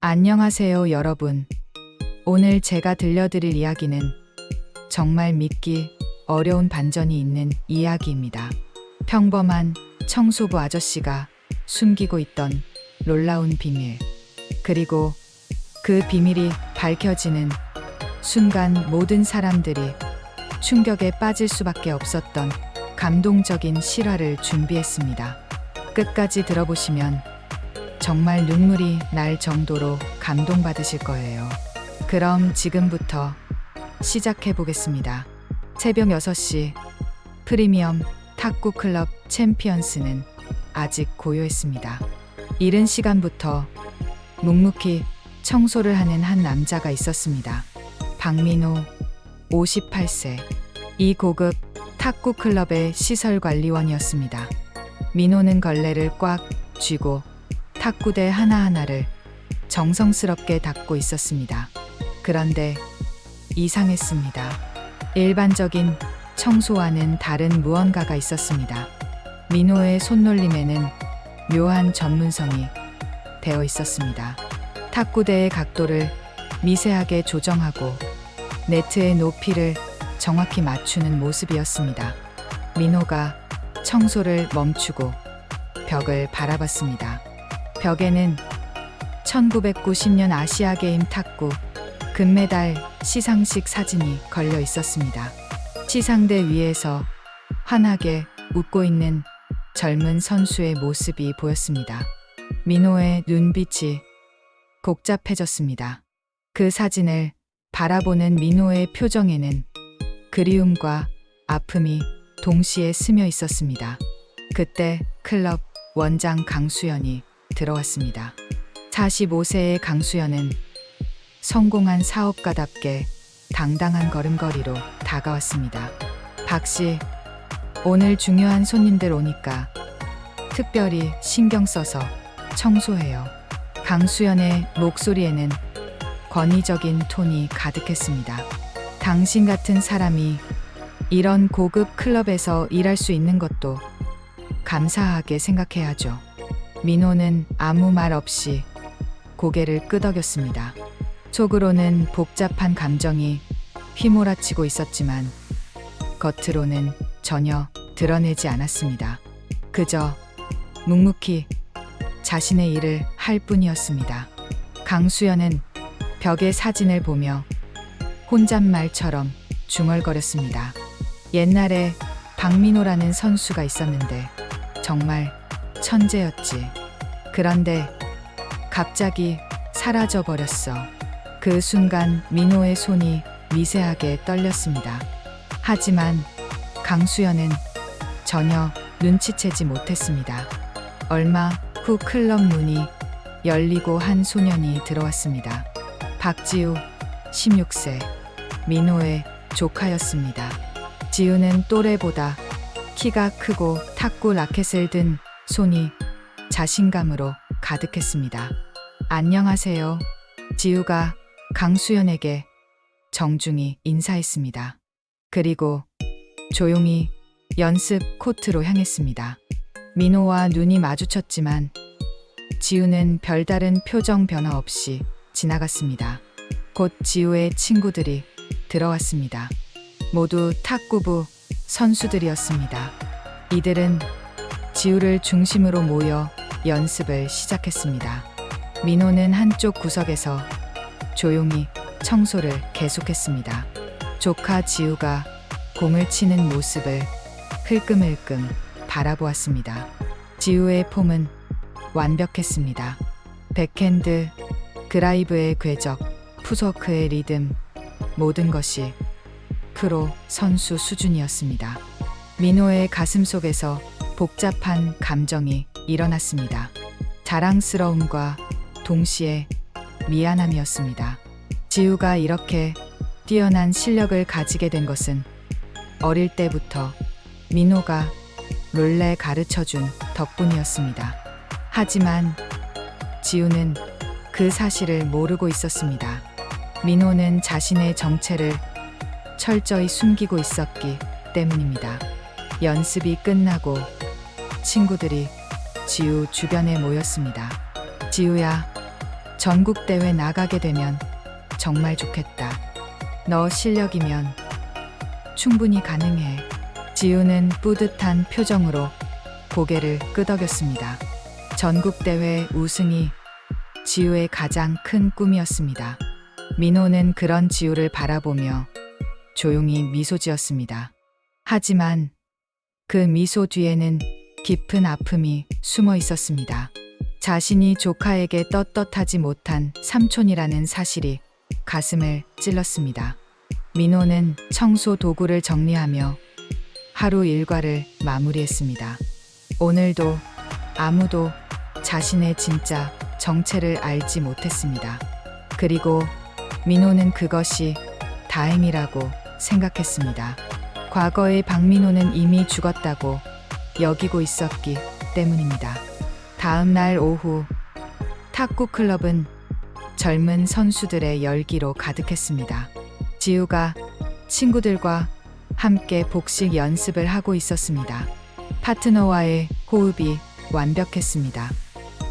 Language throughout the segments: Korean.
안녕하세요, 여러분. 오늘 제가 들려드릴 이야기는 정말 믿기 어려운 반전이 있는 이야기입니다. 평범한 청소부 아저씨가 숨기고 있던 놀라운 비밀. 그리고 그 비밀이 밝혀지는 순간 모든 사람들이 충격에 빠질 수밖에 없었던 감동적인 실화를 준비했습니다. 끝까지 들어보시면 정말 눈물이 날 정도로 감동받으실 거예요. 그럼 지금부터 시작해 보겠습니다. 새벽 6시 프리미엄 탁구 클럽 챔피언스는 아직 고요했습니다. 이른 시간부터 묵묵히 청소를 하는 한 남자가 있었습니다. 박민호, 58세. 이 고급 탁구 클럽의 시설 관리원이었습니다. 민호는 걸레를 꽉 쥐고 탁구대 하나하나를 정성스럽게 닦고 있었습니다. 그런데 이상했습니다. 일반적인 청소와는 다른 무언가가 있었습니다. 민호의 손놀림에는 묘한 전문성이 되어 있었습니다. 탁구대의 각도를 미세하게 조정하고 네트의 높이를 정확히 맞추는 모습이었습니다. 민호가 청소를 멈추고 벽을 바라봤습니다. 벽에는 1990년 아시아게임 탁구 금메달 시상식 사진이 걸려 있었습니다. 시상대 위에서 환하게 웃고 있는 젊은 선수의 모습이 보였습니다. 민호의 눈빛이 복잡해졌습니다. 그 사진을 바라보는 민호의 표정에는 그리움과 아픔이 동시에 스며 있었습니다. 그때 클럽 원장 강수연이 들어왔습니다. 45세의 강수연은 성공한 사업가답게 당당한 걸음걸이로 다가왔습니다. 박씨, 오늘 중요한 손님들 오니까 특별히 신경 써서 청소해요. 강수연의 목소리에는 권위적인 톤이 가득했습니다. 당신 같은 사람이 이런 고급 클럽에서 일할 수 있는 것도 감사하게 생각해야죠. 민호는 아무 말 없이 고개를 끄덕였습니다. 속으로는 복잡한 감정이 휘몰아치고 있었지만 겉으로는 전혀 드러내지 않았습니다. 그저 묵묵히 자신의 일을 할 뿐이었습니다. 강수연은 벽의 사진을 보며 혼잣말처럼 중얼거렸습니다. 옛날에 박민호라는 선수가 있었는데 정말 천재였지. 그런데 갑자기 사라져 버렸어. 그 순간 민호의 손이 미세하게 떨렸습니다. 하지만 강수연은 전혀 눈치채지 못했습니다. 얼마 후 클럽 문이 열리고 한 소년이 들어왔습니다. 박지우, 16세, 민호의 조카였습니다. 지우는 또래보다 키가 크고 탁구 라켓을 든 손이 자신감으로 가득했습니다. 안녕하세요. 지우가 강수연에게 정중히 인사했습니다. 그리고 조용히 연습 코트로 향했습니다. 민호와 눈이 마주쳤지만 지우는 별다른 표정 변화 없이 지나갔습니다. 곧 지우의 친구들이 들어왔습니다. 모두 탁구부 선수들이었습니다. 이들은 지우를 중심으로 모여 연습을 시작했습니다. 민호는 한쪽 구석에서 조용히 청소를 계속했습니다. 조카 지우가 공을 치는 모습을 흘끔흘끔 바라보았습니다. 지우의 폼은 완벽했습니다. 백핸드, 드라이브의 궤적, 푸스워크의 리듬, 모든 것이 프로 선수 수준이었습니다. 민호의 가슴 속에서 복잡한 감정이 일어났습니다. 자랑스러움과 동시에 미안함이었습니다. 지우가 이렇게 뛰어난 실력을 가지게 된 것은 어릴 때부터 민호가 롤레 가르쳐준 덕분이었습니다. 하지만 지우는 그 사실을 모르고 있었습니다. 민호는 자신의 정체를 철저히 숨기고 있었기 때문입니다. 연습이 끝나고 친구들이 지우 주변에 모였습니다. 지우야, 전국대회 나가게 되면 정말 좋겠다. 너 실력이면 충분히 가능해. 지우는 뿌듯한 표정으로 고개를 끄덕였습니다. 전국대회 우승이 지우의 가장 큰 꿈이었습니다. 민호는 그런 지우를 바라보며 조용히 미소 지었습니다. 하지만 그 미소 뒤에는 깊은 아픔이 숨어 있었습니다. 자신이 조카에게 떳떳하지 못한 삼촌이라는 사실이 가슴을 찔렀습니다. 민호는 청소 도구를 정리하며 하루 일과를 마무리했습니다. 오늘도 아무도 자신의 진짜 정체를 알지 못했습니다. 그리고 민호는 그것이 다행이라고 생각했습니다. 과거의 박민호는 이미 죽었다고 여기고 있었기 때문입니다. 다음 날 오후 탁구 클럽은 젊은 선수들의 열기로 가득했습니다. 지우가 친구들과 함께 복식 연습을 하고 있었습니다. 파트너와의 호흡이 완벽했습니다.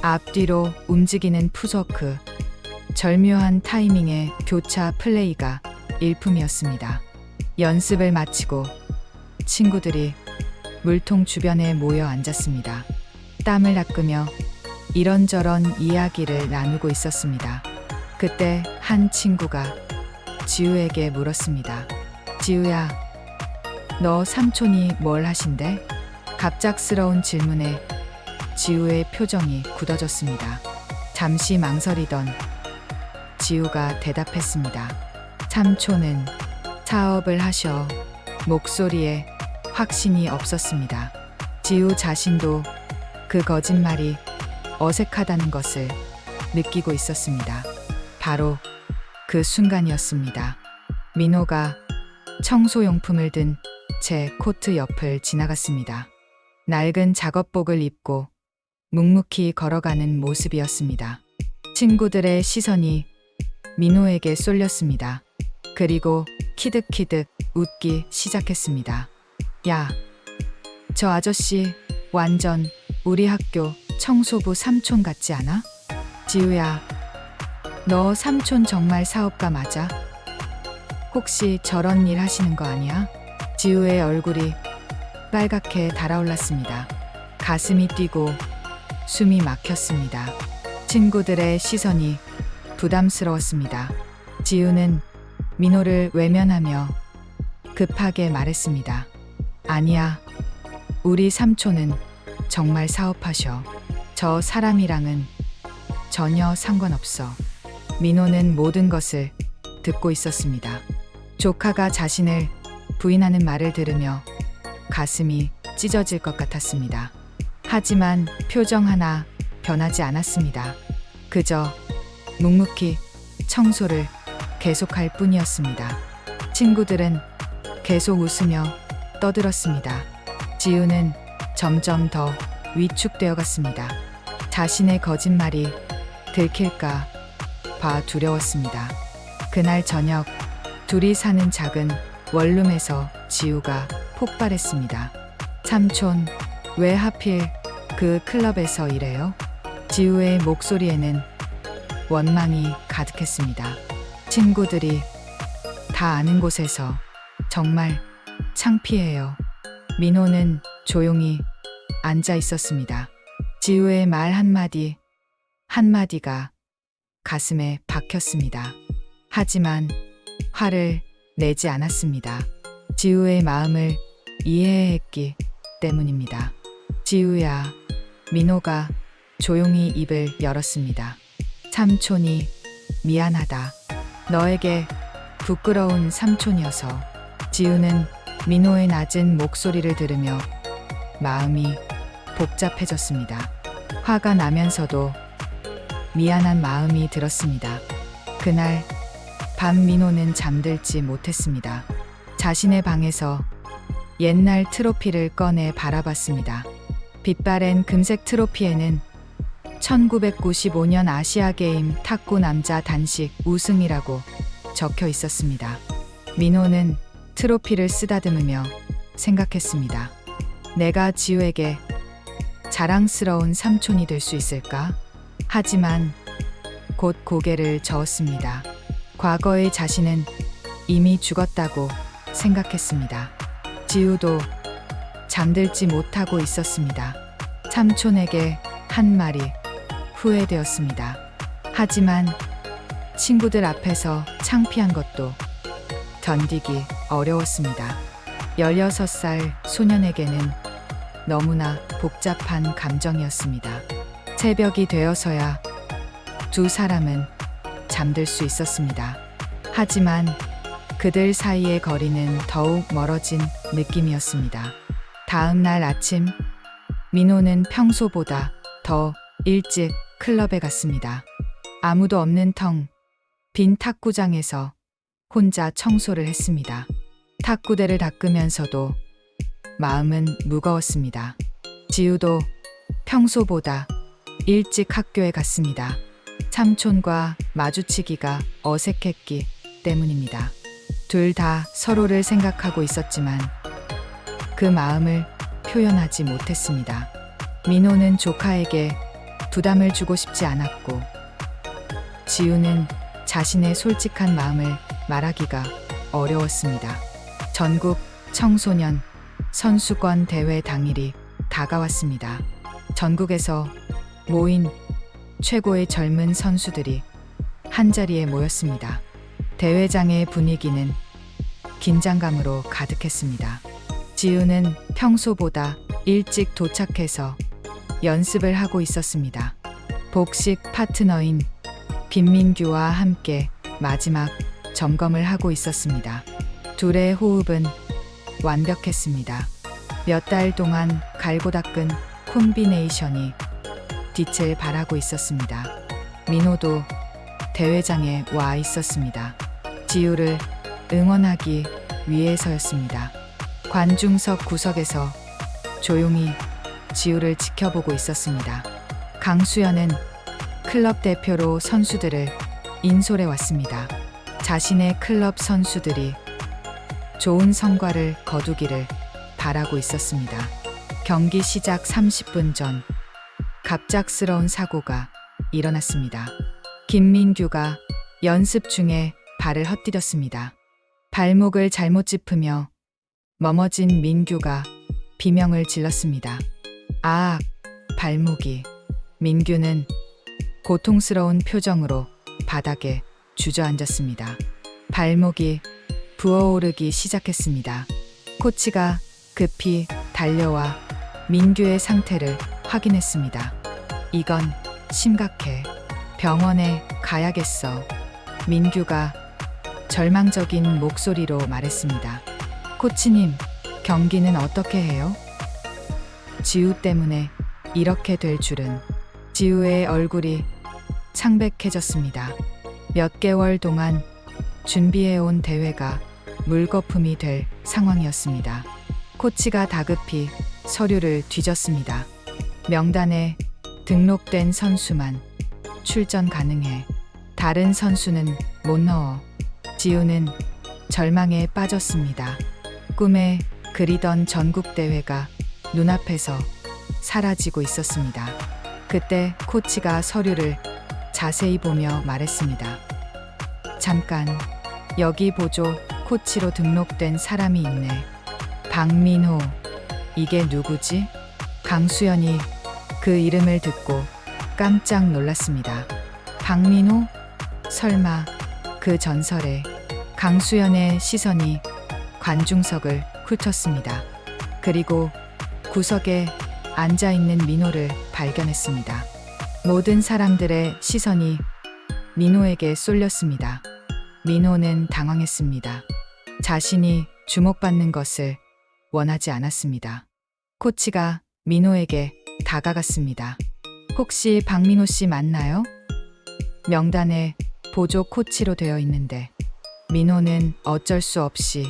앞뒤로 움직이는 푸서크, 절묘한 타이밍의 교차 플레이가 일품이었습니다. 연습을 마치고 친구들이 물통 주변에 모여 앉았습니다. 땀을 닦으며 이런저런 이야기를 나누고 있었습니다. 그때 한 친구가 지우에게 물었습니다. 지우야, 너 삼촌이 뭘 하신대? 갑작스러운 질문에 지우의 표정이 굳어졌습니다. 잠시 망설이던 지우가 대답했습니다. 삼촌은 사업을 하셔. 목소리에 확신이 없었습니다. 지우 자신도 그 거짓말이 어색하다는 것을 느끼고 있었습니다. 바로 그 순간이었습니다. 민호가 청소용품을 든 제 코트 옆을 지나갔습니다. 낡은 작업복을 입고 묵묵히 걸어가는 모습이었습니다. 친구들의 시선이 민호에게 쏠렸습니다. 그리고 키득키득 웃기 시작했습니다. 야, 저 아저씨 완전 우리 학교 청소부 삼촌 같지 않아? 지우야, 너 삼촌 정말 사업가 맞아? 혹시 저런 일 하시는 거 아니야? 지우의 얼굴이 빨갛게 달아올랐습니다. 가슴이 뛰고 숨이 막혔습니다. 친구들의 시선이 부담스러웠습니다. 지우는 민호를 외면하며 급하게 말했습니다. 아니야, 우리 삼촌은 정말 사업하셔. 저 사람이랑은 전혀 상관없어. 민호는 모든 것을 듣고 있었습니다. 조카가 자신을 부인하는 말을 들으며 가슴이 찢어질 것 같았습니다. 하지만 표정 하나 변하지 않았습니다. 그저 묵묵히 청소를 계속할 뿐이었습니다. 친구들은 계속 웃으며 떠들었습니다. 지우는 점점 더 위축되어 갔습니다. 자신의 거짓말이 들킬까 봐 두려웠습니다. 그날 저녁 둘이 사는 작은 원룸에서 지우가 폭발했습니다. 삼촌, 왜 하필 그 클럽에서 일해요? 지우의 목소리에는 원망이 가득했습니다. 친구들이 다 아는 곳에서 정말 창피해요. 민호는 조용히 앉아 있었습니다. 지우의 말 한마디 한마디가 가슴에 박혔습니다. 하지만 화를 내지 않았습니다. 지우의 마음을 이해했기 때문입니다. 지우야, 민호가 조용히 입을 열었습니다. 삼촌이 미안하다. 너에게 부끄러운 삼촌이어서. 지우는 민호의 낮은 목소리를 들으며 마음이 복잡해졌습니다. 화가 나면서도 미안한 마음이 들었습니다. 그날 밤 민호는 잠들지 못했습니다. 자신의 방에서 옛날 트로피를 꺼내 바라봤습니다. 빛바랜 금색 트로피에는 1995년 아시아게임 탁구 남자 단식 우승이라고 적혀 있었습니다. 민호는 트로피를 쓰다듬으며 생각했습니다. 내가 지우에게 자랑스러운 삼촌이 될 수 있을까? 하지만 곧 고개를 저었습니다. 과거의 자신은 이미 죽었다고 생각했습니다. 지우도 잠들지 못하고 있었습니다. 삼촌에게 한 말이 후회되었습니다. 하지만 친구들 앞에서 창피한 것도 견디기 어려웠습니다. 16살 소년에게는 너무나 복잡한 감정이었습니다. 새벽이 되어서야 두 사람은 잠들 수 있었습니다. 하지만 그들 사이의 거리는 더욱 멀어진 느낌이었습니다. 다음 날 아침, 민호는 평소보다 더 일찍 클럽에 갔습니다. 아무도 없는 텅 빈 탁구장에서 혼자 청소를 했습니다. 탁구대를 닦으면서도 마음은 무거웠습니다. 지우도 평소보다 일찍 학교에 갔습니다. 삼촌과 마주치기가 어색했기 때문입니다. 둘 다 서로를 생각하고 있었지만 그 마음을 표현하지 못했습니다. 민호는 조카에게 부담을 주고 싶지 않았고, 지우는 자신의 솔직한 마음을 말하기가 어려웠습니다. 전국 청소년 선수권 대회 당일이 다가왔습니다. 전국에서 모인 최고의 젊은 선수들이 한자리에 모였습니다. 대회장의 분위기는 긴장감으로 가득했습니다. 지우는 평소보다 일찍 도착해서 연습을 하고 있었습니다. 복식 파트너인 김민규와 함께 마지막 점검을 하고 있었습니다. 둘의 호흡은 완벽했습니다. 몇 달 동안 갈고 닦은 콤비네이션이 빛을 발하고 있었습니다. 민호도 대회장에 와 있었습니다. 지우를 응원하기 위해서였습니다. 관중석 구석에서 조용히 지우를 지켜보고 있었습니다. 강수연은 클럽 대표로 선수들을 인솔해 왔습니다. 자신의 클럽 선수들이 좋은 성과를 거두기를 바라고 있었습니다. 경기 시작 30분 전 갑작스러운 사고가 일어났습니다. 김민규가 연습 중에 발을 헛디뎠습니다. 발목을 잘못 짚으며 넘어진 민규가 비명을 질렀습니다. 아, 발목이. 민규는 고통스러운 표정으로 바닥에 주저앉았습니다. 발목이 부어오르기 시작했습니다. 코치가 급히 달려와 민규의 상태를 확인했습니다. 이건 심각해. 병원에 가야겠어. 민규가 절망적인 목소리로 말했습니다. 코치님, 경기는 어떻게 해요? 지우 때문에 이렇게 될 줄은. 지우의 얼굴이 창백해졌습니다. 몇 개월 동안 준비해온 대회가 물거품이 될 상황이었습니다. 코치가 다급히 서류를 뒤졌습니다. 명단에 등록된 선수만 출전 가능해. 다른 선수는 못 넣어. 지우는 절망에 빠졌습니다. 꿈에 그리던 전국대회가 눈앞에서 사라지고 있었습니다. 그때 코치가 서류를 자세히 보며 말했습니다. 잠깐, 여기 보조 코치로 등록된 사람이 있네. 박민호. 이게 누구지? 강수연이 그 이름을 듣고 깜짝 놀랐습니다. 박민호? 설마 그 전설의. 강수연의 시선이 관중석을 훑었습니다. 그리고 구석에 앉아있는 민호를 발견했습니다. 모든 사람들의 시선이 민호에게 쏠렸습니다. 민호는 당황했습니다. 자신이 주목받는 것을 원하지 않았습니다. 코치가 민호에게 다가갔습니다. 혹시 박민호 씨 맞나요? 명단에 보조 코치로 되어 있는데. 민호는 어쩔 수 없이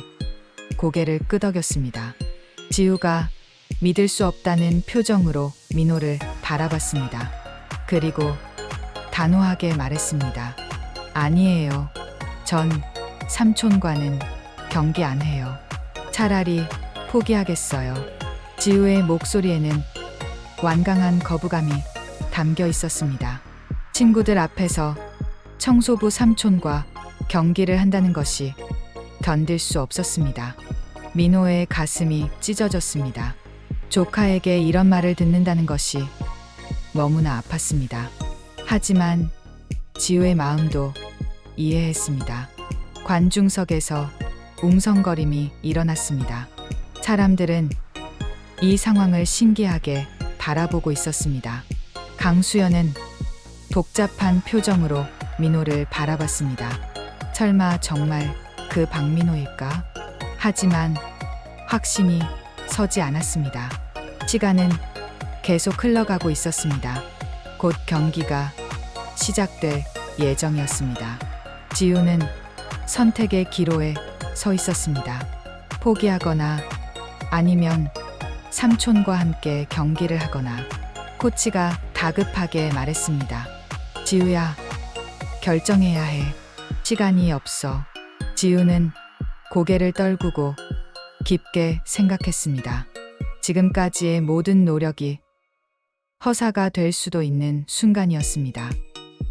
고개를 끄덕였습니다. 지우가 믿을 수 없다는 표정으로 민호를 바라봤습니다. 그리고 단호하게 말했습니다. 아니에요. 전 삼촌과는 경기 안 해요. 차라리 포기하겠어요. 지우의 목소리에는 완강한 거부감이 담겨 있었습니다. 친구들 앞에서 청소부 삼촌과 경기를 한다는 것이 견딜 수 없었습니다. 민호의 가슴이 찢어졌습니다. 조카에게 이런 말을 듣는다는 것이 너무나 아팠습니다. 하지만 지우의 마음도 이해했습니다. 관중석에서 웅성거림이 일어났습니다. 사람들은 이 상황을 신기하게 바라보고 있었습니다. 강수연은 복잡한 표정으로 민호를 바라봤습니다. 설마 정말 그 박민호일까? 하지만 확신이 서지 않았습니다. 시간은 계속 흘러가고 있었습니다. 곧 경기가 시작될 예정이었습니다. 지우는 선택의 기로에 서 있었습니다. 포기하거나 아니면 삼촌과 함께 경기를 하거나. 코치가 다급하게 말했습니다. 지우야, 결정해야 해. 시간이 없어. 지우는 고개를 떨구고 깊게 생각했습니다. 지금까지의 모든 노력이 허사가 될 수도 있는 순간이었습니다.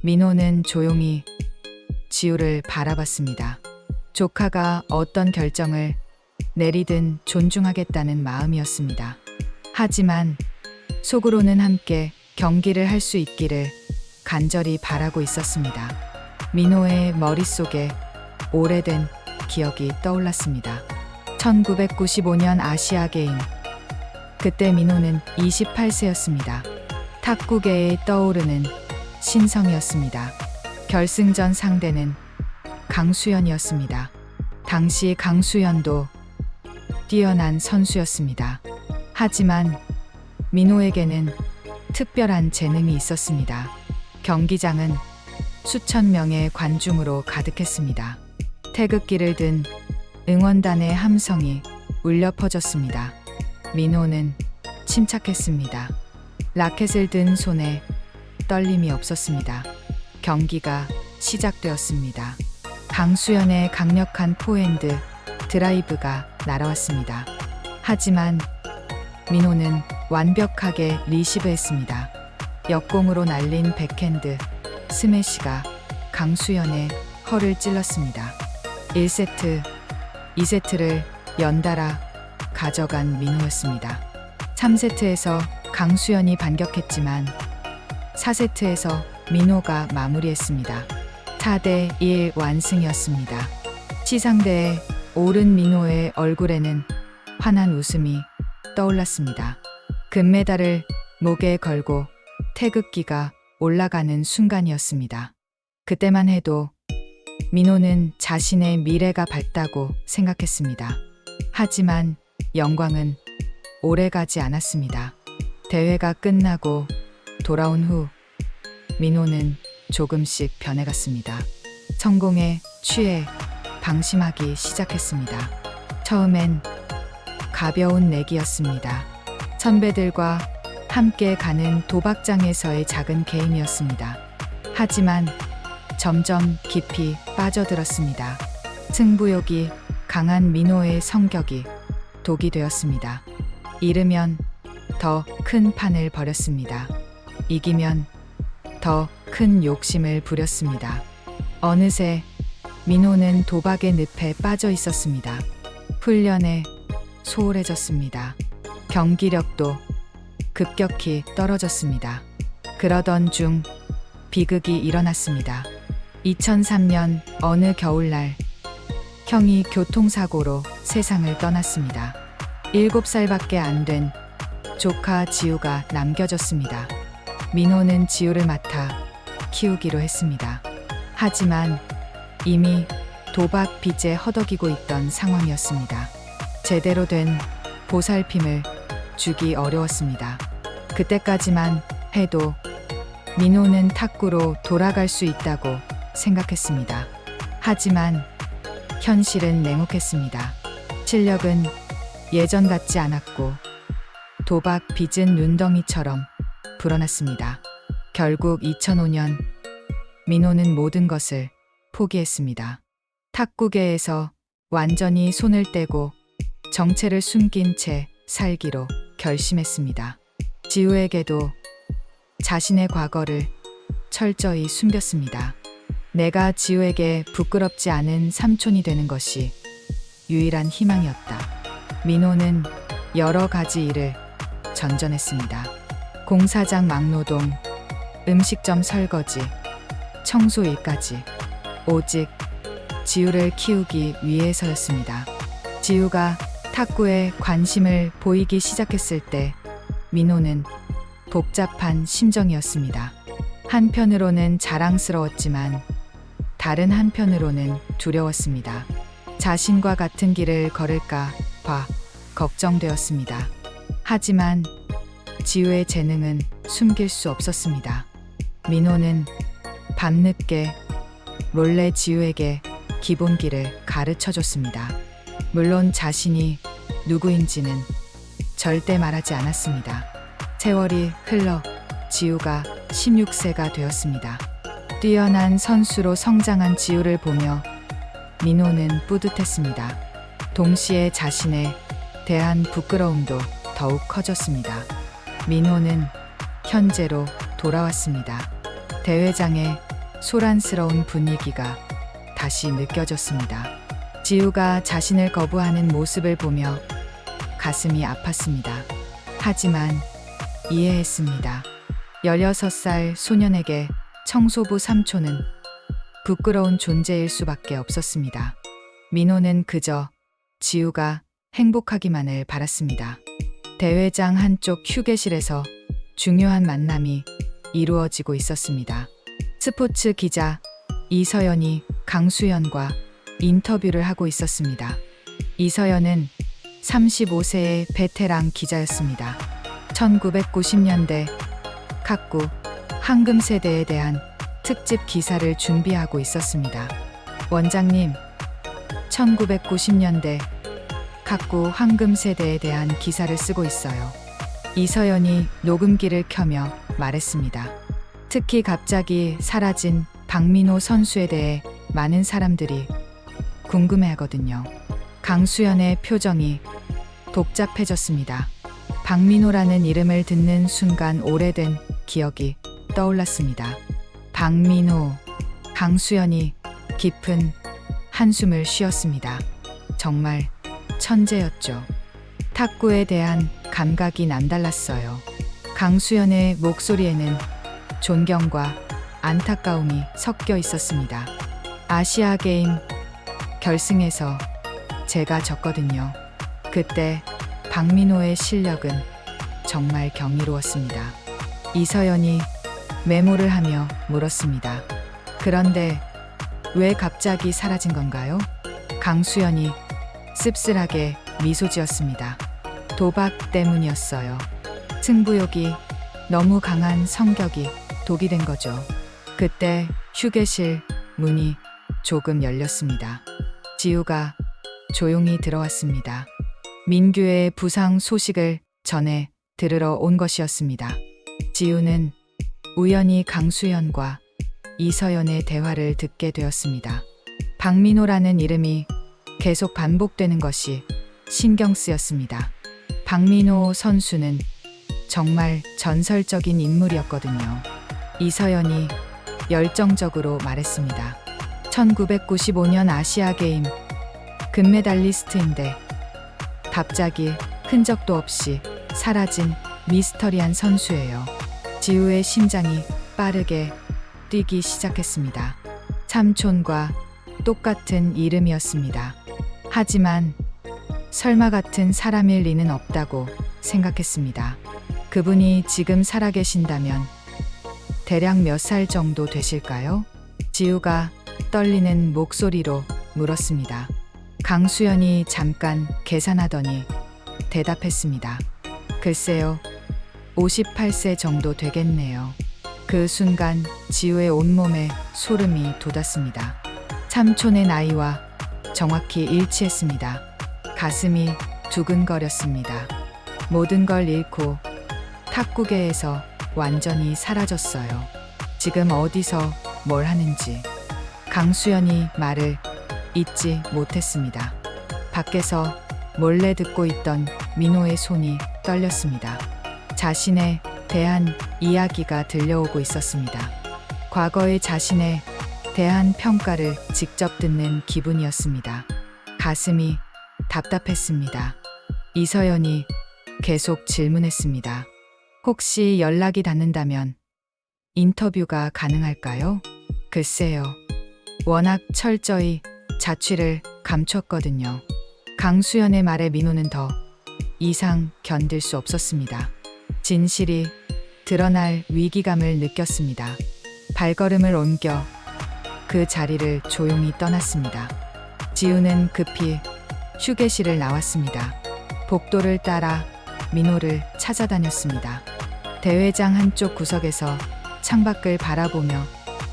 민호는 조용히 지우를 바라봤습니다. 조카가 어떤 결정을 내리든 존중하겠다는 마음이었습니다. 하지만 속으로는 함께 경기를 할 수 있기를 간절히 바라고 있었습니다. 민호의 머릿속에 오래된 기억이 떠올랐습니다. 1995년 아시아 게임. 그때 민호는 28세였습니다. 탁구계에 떠오르는 신성이었습니다. 결승전 상대는 강수연이었습니다. 당시 강수연도 뛰어난 선수였습니다. 하지만 민호에게는 특별한 재능이 있었습니다. 경기장은 수천 명의 관중으로 가득했습니다. 태극기를 든 응원단의 함성이 울려 퍼졌습니다. 민호는 침착했습니다. 라켓을 든 손에 떨림이 없었습니다. 경기가 시작되었습니다. 강수연의 강력한 포핸드 드라이브가 날아왔습니다. 하지만 민호는 완벽하게 리시브했습니다. 역공으로 날린 백핸드 스매시가 강수연의 허를 찔렀습니다. 1세트, 2세트를 연달아 가져간 민호였습니다. 3세트에서 강수연이 반격했지만 4세트에서 민호가 마무리했습니다. 4대1 완승이었습니다. 시상대에 오른 민호의 얼굴에는 환한 웃음이 떠올랐습니다. 금메달을 목에 걸고 태극기가 올라가는 순간이었습니다. 그때만 해도 민호는 자신의 미래가 밝다고 생각했습니다. 하지만 영광은 오래가지 않았습니다. 대회가 끝나고 돌아온 후 민호는 조금씩 변해갔습니다. 성공에 취해 방심하기 시작했습니다. 처음엔 가벼운 내기였습니다. 선배들과 함께 가는 도박장에서의 작은 게임이었습니다. 하지만 점점 깊이 빠져들었습니다. 승부욕이 강한 민호의 성격이 독이 되었습니다. 잃으면 더 큰 판을 벌였습니다. 이기면 더 큰 욕심을 부렸습니다. 어느새 민호는 도박의 늪에 빠져 있었습니다. 훈련에 소홀해졌습니다. 경기력도 급격히 떨어졌습니다. 그러던 중 비극이 일어났습니다. 2003년 어느 겨울날 형이 교통사고로 세상을 떠났습니다. 7살밖에 안 된 조카 지우가 남겨졌습니다. 민호는 지우를 맡아 키우기로 했습니다. 하지만 이미 도박 빚에 허덕이고 있던 상황이었습니다. 제대로 된 보살핌을 주기 어려웠습니다. 그때까지만 해도 민호는 탁구로 돌아갈 수 있다고 생각했습니다. 하지만 현실은 냉혹했습니다. 실력은 예전 같지 않았고 도박 빚은 눈덩이처럼 불어났습니다. 결국 2005년 민호는 모든 것을 포기했습니다. 탁구계에서 완전히 손을 떼고 정체를 숨긴 채 살기로 결심했습니다. 지우에게도 자신의 과거를 철저히 숨겼습니다. 내가 지우에게 부끄럽지 않은 삼촌이 되는 것이 유일한 희망이었다. 민호는 여러 가지 일을 전전했습니다. 공사장 막노동, 음식점 설거지, 청소 일까지. 오직 지우를 키우기 위해서였습니다. 지우가 탁구에 관심을 보이기 시작했을 때 민호는 복잡한 심정이었습니다. 한편으로는 자랑스러웠지만 다른 한편으로는 두려웠습니다. 자신과 같은 길을 걸을까 봐 걱정되었습니다. 하지만 지우의 재능은 숨길 수 없었습니다. 민호는 밤늦게 몰래 지우에게 기본기를 가르쳐줬습니다. 물론 자신이 누구인지는 절대 말하지 않았습니다. 세월이 흘러 지우가 16세가 되었습니다. 뛰어난 선수로 성장한 지우를 보며 민호는 뿌듯했습니다. 동시에 자신에 대한 부끄러움도 더욱 커졌습니다. 민호는 현재로 돌아왔습니다. 대회장의 소란스러운 분위기가 다시 느껴졌습니다. 지우가 자신을 거부하는 모습을 보며 가슴이 아팠습니다. 하지만 이해했습니다. 16살 소년에게 청소부 삼촌은 부끄러운 존재일 수밖에 없었습니다. 민호는 그저 지우가 행복하기만을 바랐습니다. 대회장 한쪽 휴게실에서 중요한 만남이 이루어지고 있었습니다. 스포츠 기자 이서연이 강수연과 인터뷰를 하고 있었습니다. 이서연은 35세의 베테랑 기자였습니다. 1990년대 탁구 황금 세대에 대한 특집 기사를 준비하고 있었습니다. 원장님, 1990년대 탁구 황금 세대에 대한 기사를 쓰고 있어요. 이서연이 녹음기를 켜며 말했습니다. 특히 갑자기 사라진 박민호 선수에 대해 많은 사람들이 궁금해하거든요. 강수연의 표정이 복잡해졌습니다. 박민호라는 이름을 듣는 순간 오래된 기억이 떠올랐습니다. 박민호. 강수연이 깊은 한숨을 쉬었습니다. 정말 천재였죠. 탁구에 대한 감각이 남달랐어요. 강수연의 목소리에는 존경과 안타까움이 섞여 있었습니다. 아시아 게임 결승에서 제가 졌거든요. 그때 박민호의 실력은 정말 경이로웠습니다. 이서연이 메모를 하며 물었습니다. 그런데 왜 갑자기 사라진 건가요? 강수연이 씁쓸하게 미소 지었습니다. 도박 때문이었어요. 승부욕이 너무 강한 성격이 독이 된 거죠. 그때 휴게실 문이 조금 열렸습니다. 지우가 조용히 들어왔습니다. 민규의 부상 소식을 전해 들으러 온 것이었습니다. 지우는 우연히 강수연과 이서연의 대화를 듣게 되었습니다. 박민호라는 이름이 계속 반복되는 것이 신경 쓰였습니다. 박민호 선수는 정말 전설적인 인물이었거든요. 이서연이 열정적으로 말했습니다. 1995년 아시아 게임 금메달리스트인데 갑자기 흔적도 없이 사라진 미스터리한 선수예요. 지우의 심장이 빠르게 뛰기 시작했습니다. 삼촌과 똑같은 이름이었습니다. 하지만 설마 같은 사람일 리는 없다고 생각했습니다. 그분이 지금 살아계신다면 대략 몇 살 정도 되실까요? 지우가 떨리는 목소리로 물었습니다. 강수연이 잠깐 계산하더니 대답했습니다. 글쎄요, 58세 정도 되겠네요. 그 순간 지우의 온몸에 소름이 돋았습니다. 삼촌의 나이와 정확히 일치했습니다. 가슴이 두근거렸습니다. 모든 걸 잃고 탁구계에서 완전히 사라졌어요. 지금 어디서 뭘 하는지. 강수연이 말을 잊지 못했습니다. 밖에서 몰래 듣고 있던 민호의 손이 떨렸습니다. 자신에 대한 이야기가 들려오고 있었습니다. 과거의 자신의 대한 평가를 직접 듣는 기분이었습니다. 가슴이 답답했습니다. 이서연이 계속 질문했습니다. 혹시 연락이 닿는다면 인터뷰가 가능할까요? 글쎄요. 워낙 철저히 자취를 감췄거든요. 강수연의 말에 민호는 더 이상 견딜 수 없었습니다. 진실이 드러날 위기감을 느꼈습니다. 발걸음을 옮겨 그 자리를 조용히 떠났습니다. 지우는 급히 휴게실을 나왔습니다. 복도를 따라 민호를 찾아다녔습니다. 대회장 한쪽 구석에서 창밖을 바라보며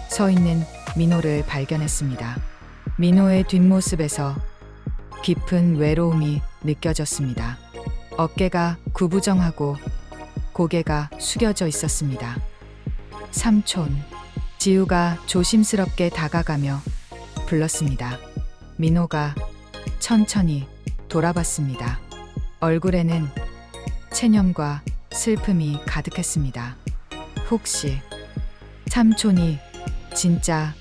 서 있는 민호를 발견했습니다. 민호의 뒷모습에서 깊은 외로움이 느껴졌습니다. 어깨가 구부정하고 고개가 숙여져 있었습니다. 삼촌, 지우가 조심스럽게 다가가며 불렀습니다. 민호가 천천히 돌아봤습니다. 얼굴에는 체념과 슬픔이 가득했습니다. 혹시 삼촌이 진짜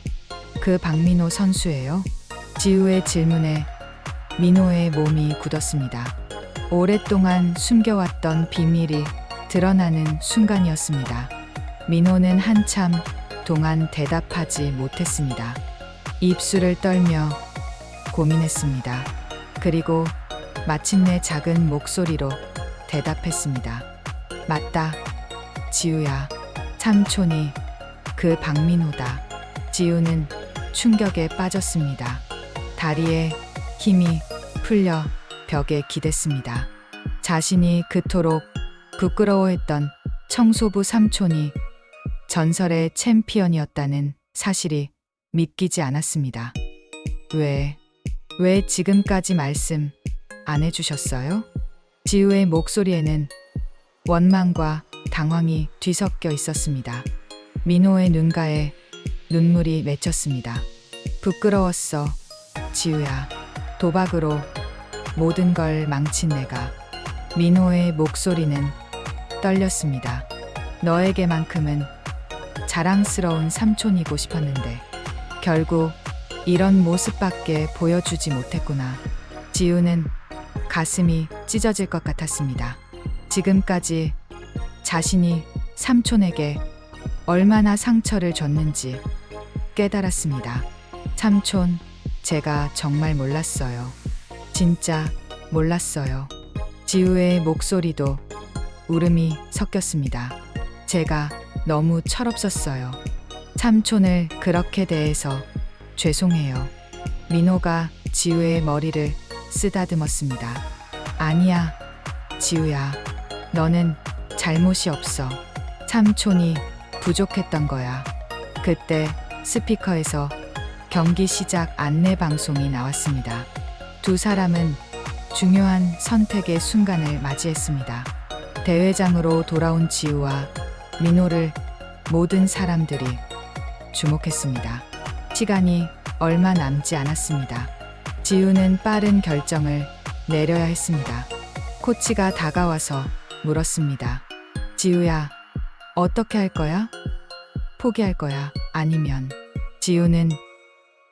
그 박민호 선수예요? 지우의 질문에 민호의 몸이 굳었습니다. 오랫동안 숨겨왔던 비밀이 드러나는 순간이었습니다. 민호는 한참 동안 대답하지 못했습니다. 입술을 떨며 고민했습니다. 그리고 마침내 작은 목소리로 대답했습니다. 맞다, 지우야. 삼촌이 그 박민호다. 지우는 충격에 빠졌습니다. 다리에 힘이 풀려 벽에 기댔습니다. 자신이 그토록 부끄러워했던 청소부 삼촌이 전설의 챔피언이었다는 사실이 믿기지 않았습니다. 왜 지금까지 말씀 안 해주셨어요? 지우의 목소리에는 원망과 당황이 뒤섞여 있었습니다. 민호의 눈가에 눈물이 맺혔습니다. 부끄러웠어, 지우야. 도박으로 모든 걸 망친 내가. 민호의 목소리는 떨렸습니다. 너에게만큼은 자랑스러운 삼촌이고 싶었는데 결국 이런 모습밖에 보여주지 못했구나. 지우는 가슴이 찢어질 것 같았습니다. 지금까지 자신이 삼촌에게 얼마나 상처를 줬는지 깨달았습니다. 삼촌, 제가 정말 몰랐어요. 진짜 몰랐어요. 지우의 목소리도 울음이 섞였습니다. 제가 너무 철없었어요. 삼촌을 그렇게 대해서 죄송해요. 민호가 지우의 머리를 쓰다듬었습니다. 아니야, 지우야. 너는 잘못이 없어. 삼촌이 부족했던 거야. 그때 스피커에서 경기 시작 안내 방송이 나왔습니다. 두 사람은 중요한 선택의 순간을 맞이했습니다. 대회장으로 돌아온 지우와 민호를 모든 사람들이 주목했습니다. 시간이 얼마 남지 않았습니다. 지우는 빠른 결정을 내려야 했습니다. 코치가 다가와서 물었습니다. 지우야, 어떻게 할 거야? 포기할 거야? 아니면? 지우는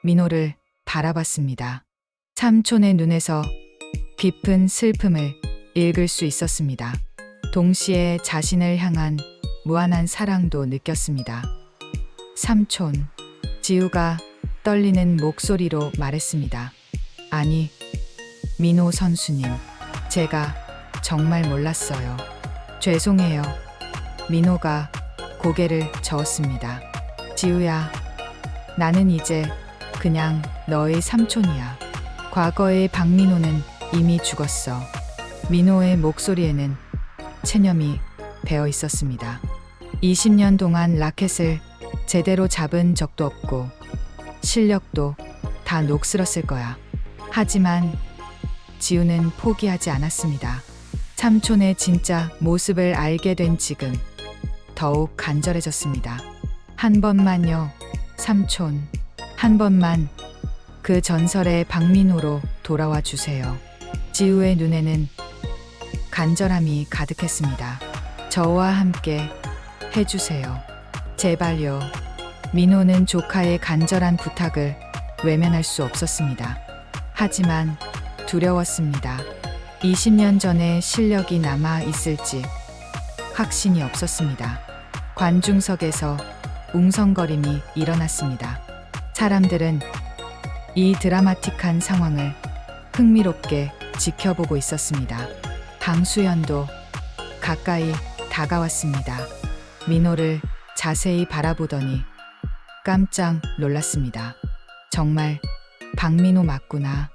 민호를 바라봤습니다. 삼촌의 눈에서 깊은 슬픔을 읽을 수 있었습니다. 동시에 자신을 향한 무한한 사랑도 느꼈습니다. 삼촌, 지우가 떨리는 목소리로 말했습니다. 아니, 민호 선수님, 제가 정말 몰랐어요. 죄송해요. 민호가 고개를 저었습니다. 지우야, 나는 이제 그냥 너의 삼촌이야. 과거의 박민호는 이미 죽었어. 민호의 목소리에는 체념이 배어 있었습니다. 20년 동안 라켓을 제대로 잡은 적도 없고 실력도 다 녹슬었을 거야. 하지만 지우는 포기하지 않았습니다. 삼촌의 진짜 모습을 알게 된 지금 더욱 간절해졌습니다. 한 번만요, 삼촌. 한 번만 그 전설의 박민호로 돌아와 주세요. 지우의 눈에는 간절함이 가득했습니다. 저와 함께 해주세요. 제발요. 민호는 조카의 간절한 부탁을 외면할 수 없었습니다. 하지만 두려웠습니다. 20년 전의 실력이 남아 있을지 확신이 없었습니다. 관중석에서 웅성거림이 일어났습니다. 사람들은 이 드라마틱한 상황을 흥미롭게 지켜보고 있었습니다. 강수연도 가까이 다가왔습니다. 민호를 자세히 바라보더니 깜짝 놀랐습니다. 정말 박민호 맞구나.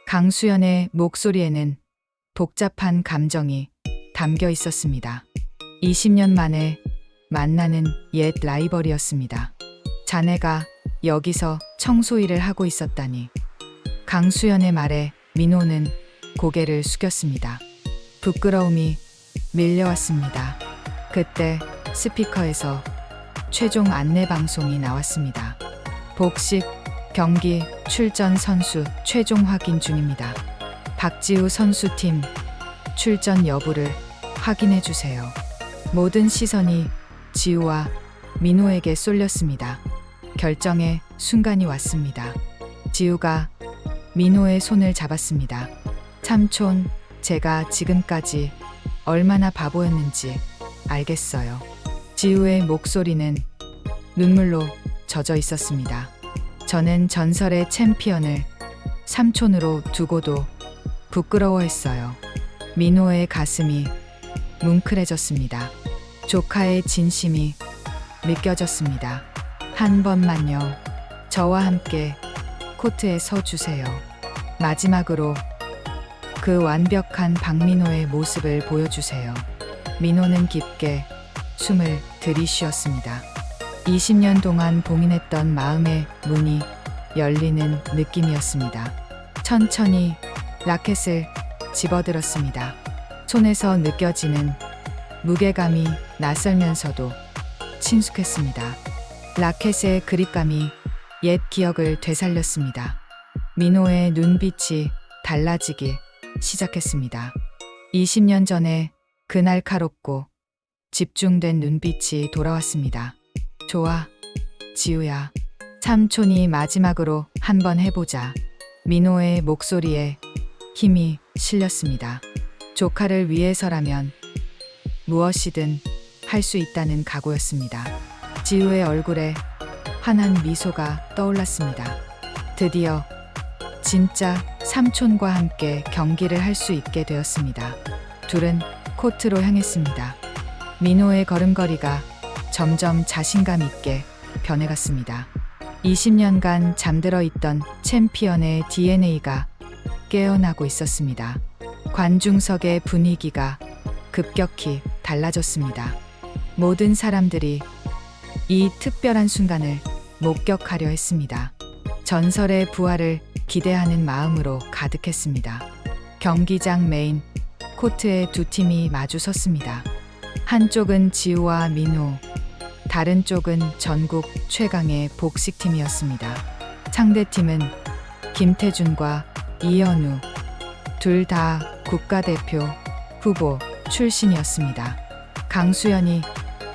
강수연의 목소리에는 복잡한 감정이 담겨 있었습니다. 20년 만에 만나는 옛 라이벌이었습니다. 자네가 여기서 청소일을 하고 있었다니. 강수연의 말에 민호는 고개를 숙였습니다. 부끄러움이 밀려왔습니다. 그때 스피커에서 최종 안내 방송이 나왔습니다. 복식 경기 출전 선수 최종 확인 중입니다. 박지우 선수팀 출전 여부를 확인해 주세요. 모든 시선이 지우와 민호에게 쏠렸습니다. 결정의 순간이 왔습니다. 지우가 민호의 손을 잡았습니다. 삼촌, 제가 지금까지 얼마나 바보였는지 알겠어요. 지우의 목소리는 눈물로 젖어 있었습니다. 저는 전설의 챔피언을 삼촌으로 두고도 부끄러워했어요. 민호의 가슴이 뭉클해졌습니다. 조카의 진심이 느껴졌습니다. 한 번만요. 저와 함께 코트에 서 주세요. 마지막으로 그 완벽한 박민호의 모습을 보여주세요. 민호는 깊게 숨을 들이쉬었습니다. 20년 동안 봉인했던 마음의 문이 열리는 느낌이었습니다. 천천히 라켓을 집어들었습니다. 손에서 느껴지는 무게감이 낯설면서도 친숙했습니다. 라켓의 그립감이 옛 기억을 되살렸습니다. 민호의 눈빛이 달라지기 시작했습니다. 20년 전에 그 날카롭고 집중된 눈빛이 돌아왔습니다. 좋아, 지우야. 삼촌이 마지막으로 한번 해보자. 민호의 목소리에 힘이 실렸습니다. 조카를 위해서라면 무엇이든 할 수 있다는 각오였습니다. 지우의 얼굴에 환한 미소가 떠올랐습니다. 드디어 진짜 삼촌과 함께 경기를 할 수 있게 되었습니다. 둘은 코트로 향했습니다. 민호의 걸음걸이가 점점 자신감 있게 변해갔습니다. 20년간 잠들어 있던 챔피언의 DNA가 깨어나고 있었습니다. 관중석의 분위기가 급격히 달라졌습니다. 모든 사람들이 이 특별한 순간을 목격하려 했습니다. 전설의 부활을 기대하는 마음으로 가득했습니다. 경기장 메인 코트에 두 팀이 마주 섰습니다. 한쪽은 지우와 민호, 다른 쪽은 전국 최강의 복식팀이었습니다. 상대팀은 김태준과 이현우, 둘 다 국가대표 후보 출신이었습니다. 강수연이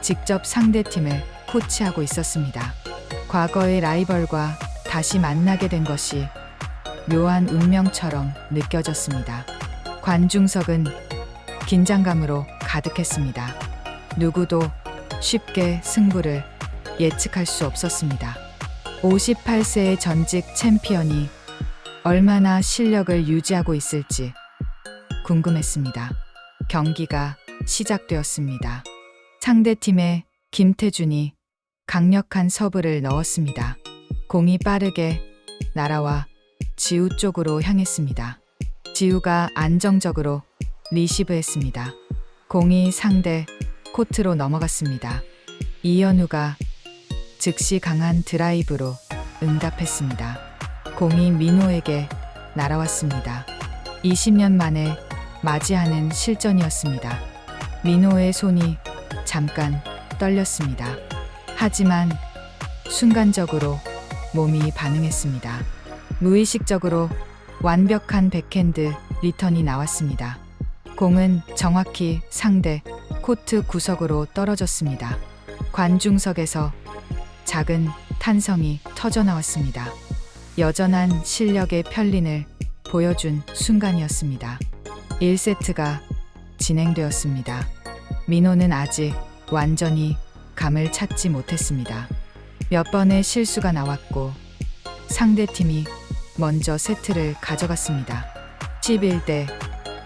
직접 상대팀을 코치하고 있었습니다. 과거의 라이벌과 다시 만나게 된 것이 묘한 운명처럼 느껴졌습니다. 관중석은 긴장감으로 가득했습니다. 누구도 쉽게 승부를 예측할 수 없었습니다. 58세의 전직 챔피언이 얼마나 실력을 유지하고 있을지 궁금했습니다. 경기가 시작되었습니다. 상대팀의 김태준이 강력한 서브를 넣었습니다. 공이 빠르게 날아와 지우 쪽으로 향했습니다. 지우가 안정적으로 리시브했습니다. 공이 상대 코트로 넘어갔습니다. 이현우가 즉시 강한 드라이브로 응답했습니다. 공이 민호에게 날아왔습니다. 20년 만에 맞이하는 실전이었습니다. 민호의 손이 잠깐 떨렸습니다. 하지만 순간적으로 몸이 반응했습니다. 무의식적으로 완벽한 백핸드 리턴이 나왔습니다. 공은 정확히 상대 코트 구석으로 떨어졌습니다. 관중석에서 작은 탄성이 터져나왔습니다. 여전한 실력의 편린을 보여준 순간이었습니다. 1세트가 진행되었습니다. 민호는 아직 완전히 감을 찾지 못했습니다. 몇 번의 실수가 나왔고 상대팀이 먼저 세트를 가져갔습니다. 11대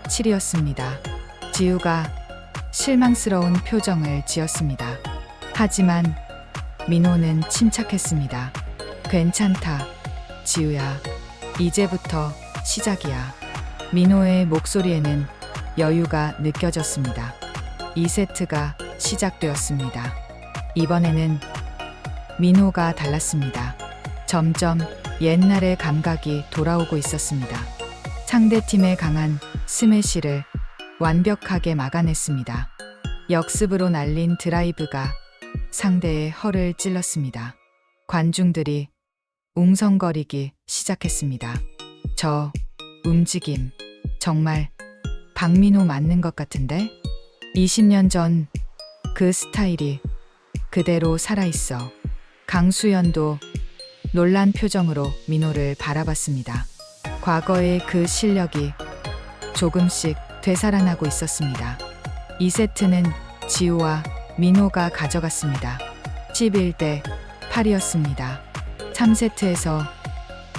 7이었습니다. 지우가 실망스러운 표정을 지었습니다. 하지만 민호는 침착했습니다. 괜찮다, 지우야. 이제부터 시작이야. 민호의 목소리에는 여유가 느껴졌습니다. 2세트가 시작되었습니다. 이번에는 민호가 달랐습니다. 점점 옛날의 감각이 돌아오고 있었습니다. 상대팀의 강한 스매시를 완벽하게 막아냈습니다. 역습으로 날린 드라이브가 상대의 허를 찔렀습니다. 관중들이 웅성거리기 시작했습니다. 저 움직임 정말 박민호 맞는 것 같은데? 20년 전 그 스타일이 그대로 살아있어. 강수연도 놀란 표정으로 민호를 바라봤습니다. 과거의 그 실력이 조금씩 되살아나고 있었습니다. 2세트는 지우와 민호가 가져갔습니다. 11대 8이었습니다. 3세트에서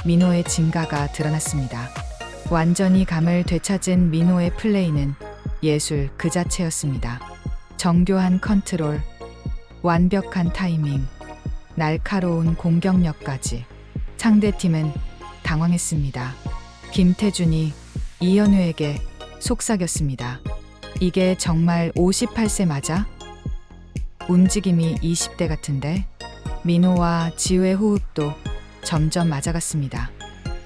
민호의 진가가 드러났습니다. 완전히 감을 되찾은 민호의 플레이는 예술 그 자체였습니다. 정교한 컨트롤, 완벽한 타이밍, 날카로운 공격력까지. 상대팀은 당황했습니다. 김태준이 이현우에게 속삭였습니다. 이게 정말 58세 맞아? 움직임이 20대 같은데? 민호와 지우의 호흡도 점점 맞아갔습니다.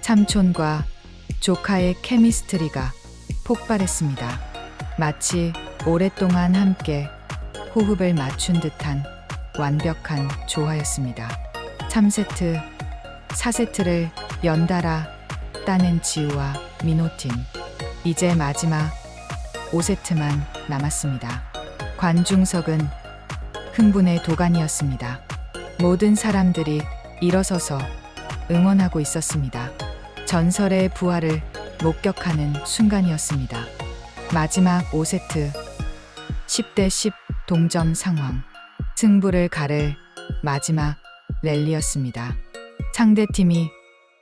삼촌과 조카의 케미스트리가 폭발했습니다. 마치 오랫동안 함께 호흡을 맞춘 듯한 완벽한 조화였습니다. 3세트, 4세트를 연달아 따낸 지우와 민호팀. 이제 마지막 5세트만 남았습니다. 관중석은 흥분의 도가니였습니다. 모든 사람들이 일어서서 응원하고 있었습니다. 전설의 부활을 목격하는 순간이었습니다. 마지막 5세트 10대 10 동점 상황. 승부를 가를 마지막 랠리였습니다. 상대팀이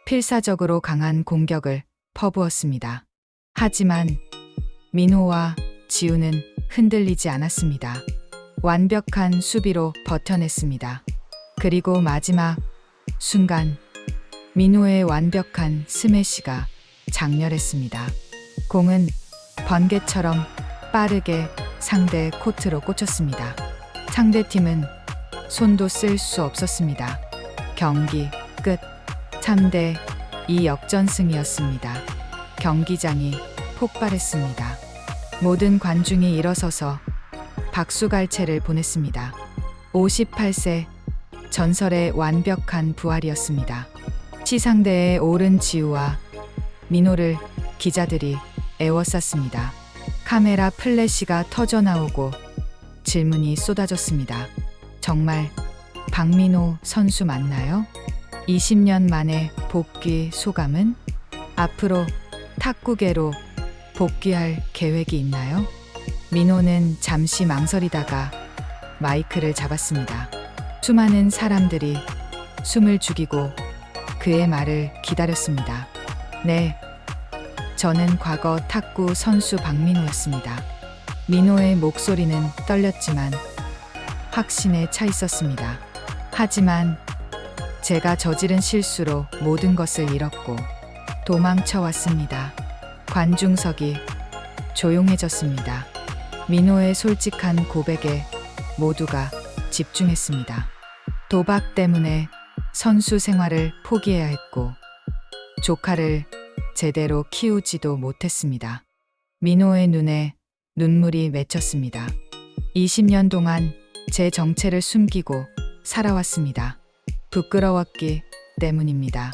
필사적으로 강한 공격을 퍼부었습니다. 하지만 민호와 지우는 흔들리지 않았습니다. 완벽한 수비로 버텨냈습니다. 그리고 마지막 순간 민호의 완벽한 스매시가 장렬했습니다. 공은 번개처럼 빠르게 상대 코트로 꽂혔습니다. 상대팀은 손도 쓸 수 없었습니다. 경기 끝. 3대 2 역전승이었습니다. 경기장이 폭발했습니다. 모든 관중이 일어서서 박수갈채를 보냈습니다. 58세 전설의 완벽한 부활이었습니다. 시상대에 오른 지우와 민호를 기자들이 에워쌌습니다. 카메라 플래시가 터져나오고 질문이 쏟아졌습니다. 정말 박민호 선수 맞나요? 20년 만에 복귀 소감은? 앞으로 탁구계로 복귀할 계획이 있나요? 민호는 잠시 망설이다가 마이크를 잡았습니다. 수많은 사람들이 숨을 죽이고 그의 말을 기다렸습니다. 네, 저는 과거 탁구 선수 박민호였습니다. 민호의 목소리는 떨렸지만 확신에 차 있었습니다. 하지만 제가 저지른 실수로 모든 것을 잃었고 도망쳐 왔습니다. 관중석이 조용해졌습니다. 민호의 솔직한 고백에 모두가 집중했습니다. 도박 때문에 선수 생활을 포기해야 했고 조카를 제대로 키우지도 못했습니다. 민호의 눈에 눈물이 맺혔습니다. 20년 동안 제 정체를 숨기고 살아왔습니다. 부끄러웠기 때문입니다.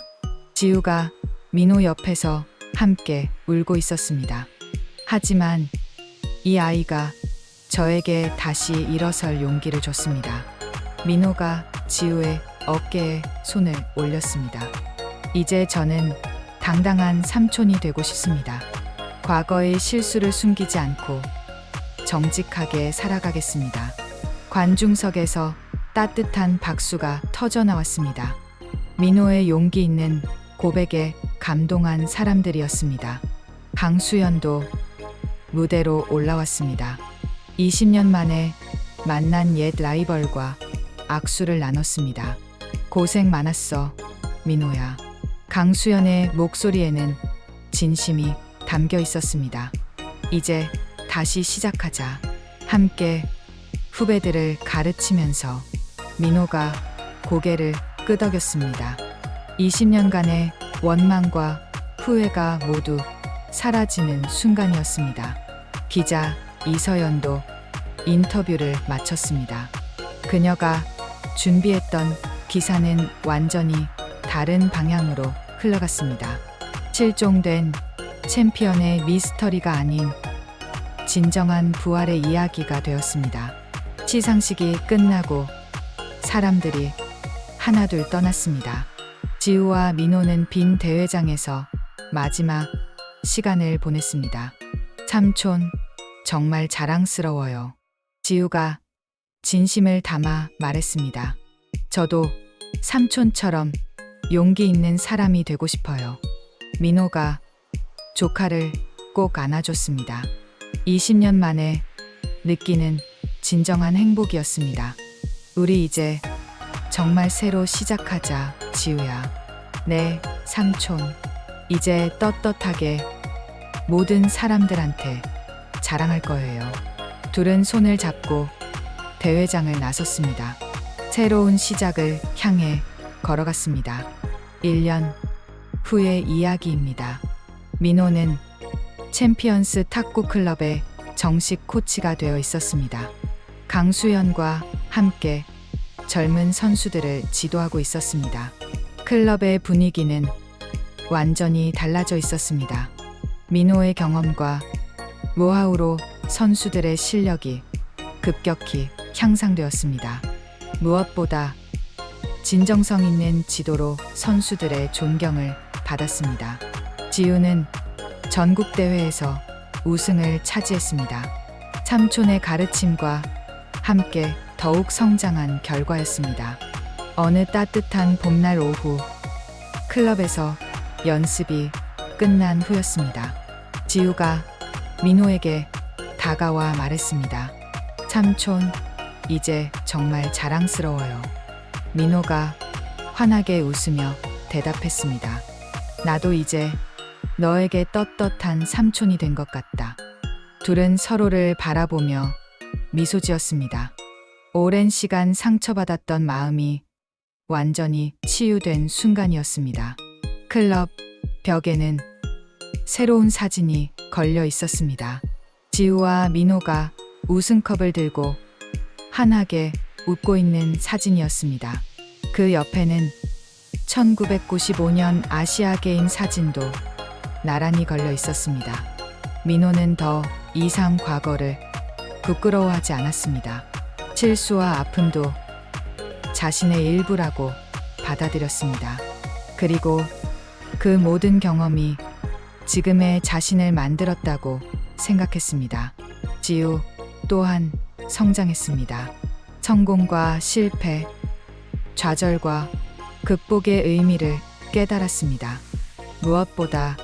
지우가 민호 옆에서 함께 울고 있었습니다. 하지만 이 아이가 저에게 다시 일어설 용기를 줬습니다. 민호가 지우의 어깨에 손을 올렸습니다. 이제 저는 당당한 삼촌이 되고 싶습니다. 과거의 실수를 숨기지 않고 정직하게 살아가겠습니다. 관중석에서 따뜻한 박수가 터져 나왔습니다. 민호의 용기 있는 고백에 감동한 사람들이었습니다. 강수연도 무대로 올라왔습니다. 20년 만에 만난 옛 라이벌과 악수를 나눴습니다. 고생 많았어, 민호야. 강수연의 목소리에는 진심이 담겨 있었습니다. 이제 다시 시작하자. 함께 후배들을 가르치면서 민호가 고개를 끄덕였습니다. 20년간의 원망과 후회가 모두 사라지는 순간이었습니다. 기자 이서연도 인터뷰를 마쳤습니다. 그녀가 준비했던 기사는 완전히 다른 방향으로 흘러갔습니다. 실종된 챔피언의 미스터리가 아닌 진정한 부활의 이야기가 되었습니다. 시상식이 끝나고 사람들이 하나둘 떠났습니다. 지우와 민호는 빈 대회장에서 마지막 시간을 보냈습니다. 삼촌, 정말 자랑스러워요. 지우가 진심을 담아 말했습니다. 저도 삼촌처럼 용기 있는 사람이 되고 싶어요. 민호가 조카를 꼭 안아줬습니다. 20년 만에 느끼는 진정한 행복이었습니다. 우리 이제 정말 새로 시작하자, 지우야. 네, 삼촌. 이제 떳떳하게 모든 사람들한테 자랑할 거예요. 둘은 손을 잡고 대회장을 나섰습니다. 새로운 시작을 향해 걸어갔습니다. 1년 후의 이야기입니다. 민호는 챔피언스 탁구 클럽의 정식 코치가 되어 있었습니다. 강수연과 함께 젊은 선수들을 지도하고 있었습니다. 클럽의 분위기는 완전히 달라져 있었습니다. 민호의 경험과 노하우로 선수들의 실력이 급격히 향상되었습니다. 무엇보다 진정성 있는 지도로 선수들의 존경을 받았습니다. 지우는 전국대회에서 우승을 차지했습니다. 삼촌의 가르침과 함께 더욱 성장한 결과였습니다. 어느 따뜻한 봄날 오후, 클럽에서 연습이 끝난 후였습니다. 지우가 민호에게 다가와 말했습니다. 삼촌, 이제 정말 자랑스러워요. 민호가 환하게 웃으며 대답했습니다. 나도 이제 너에게 떳떳한 삼촌이 된 것 같다. 둘은 서로를 바라보며 미소 지었습니다. 오랜 시간 상처받았던 마음이 완전히 치유된 순간이었습니다. 클럽 벽에는 새로운 사진이 걸려 있었습니다. 지우와 민호가 우승컵을 들고 환하게 웃고 있는 사진이었습니다. 그 옆에는 1995년 아시아 게임 사진도 나란히 걸려 있었습니다. 민호는 더 이상 과거를 부끄러워하지 않았습니다. 실수와 아픔도 자신의 일부라고 받아들였습니다. 그리고 그 모든 경험이 지금의 자신을 만들었다고 생각했습니다. 지우 또한 성장했습니다. 성공과 실패, 좌절과 극복의 의미를 깨달았습니다. 무엇보다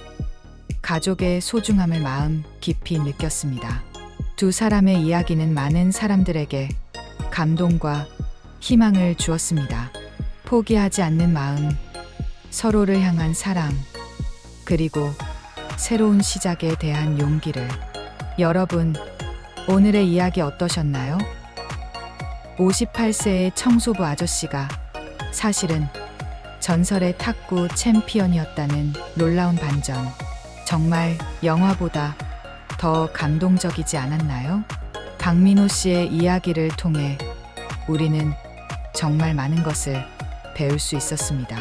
가족의 소중함을 마음 깊이 느꼈습니다. 두 사람의 이야기는 많은 사람들에게 감동과 희망을 주었습니다. 포기하지 않는 마음, 서로를 향한 사랑, 그리고 새로운 시작에 대한 용기를. 여러분, 오늘의 이야기 어떠셨나요? 58세의 청소부 아저씨가 사실은 전설의 탁구 챔피언이었다는 놀라운 반전. 정말 영화보다 더 감동적이지 않았나요? 박민호 씨의 이야기를 통해 우리는 정말 많은 것을 배울 수 있었습니다.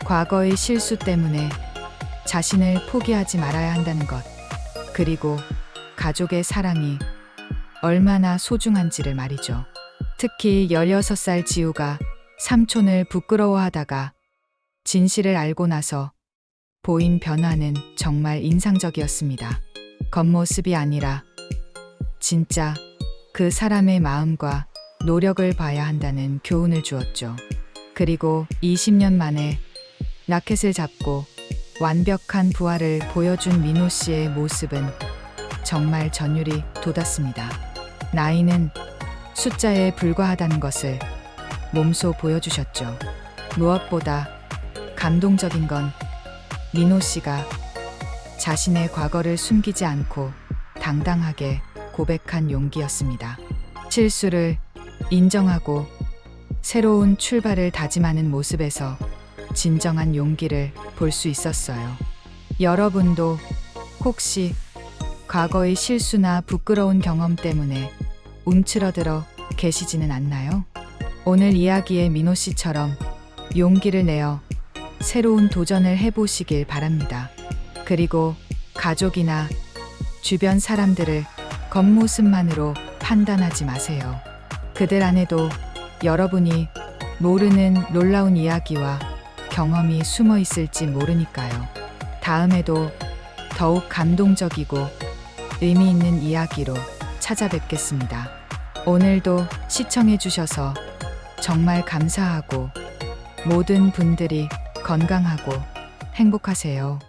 과거의 실수 때문에 자신을 포기하지 말아야 한다는 것, 그리고 가족의 사랑이 얼마나 소중한지를 말이죠. 특히 16살 지우가 삼촌을 부끄러워하다가 진실을 알고 나서 보인 변화는 정말 인상적이었습니다. 겉모습이 아니라 진짜 그 사람의 마음과 노력을 봐야 한다는 교훈을 주었죠. 그리고 20년 만에 라켓을 잡고 완벽한 부활을 보여준 민호 씨의 모습은 정말 전율이 돋았습니다. 나이는 숫자에 불과하다는 것을 몸소 보여주셨죠. 무엇보다 감동적인 건 민호 씨가 자신의 과거를 숨기지 않고 당당하게 고백한 용기였습니다. 실수를 인정하고 새로운 출발을 다짐하는 모습에서 진정한 용기를 볼 수 있었어요. 여러분도 혹시 과거의 실수나 부끄러운 경험 때문에 움츠러들어 계시지는 않나요? 오늘 이야기의 민호 씨처럼 용기를 내어 새로운 도전을 해보시길 바랍니다. 그리고 가족이나 주변 사람들을 겉모습만으로 판단하지 마세요. 그들 안에도 여러분이 모르는 놀라운 이야기와 경험이 숨어 있을지 모르니까요. 다음에도 더욱 감동적이고 의미 있는 이야기로 찾아뵙겠습니다. 오늘도 시청해주셔서 정말 감사하고 모든 분들이 건강하고 행복하세요.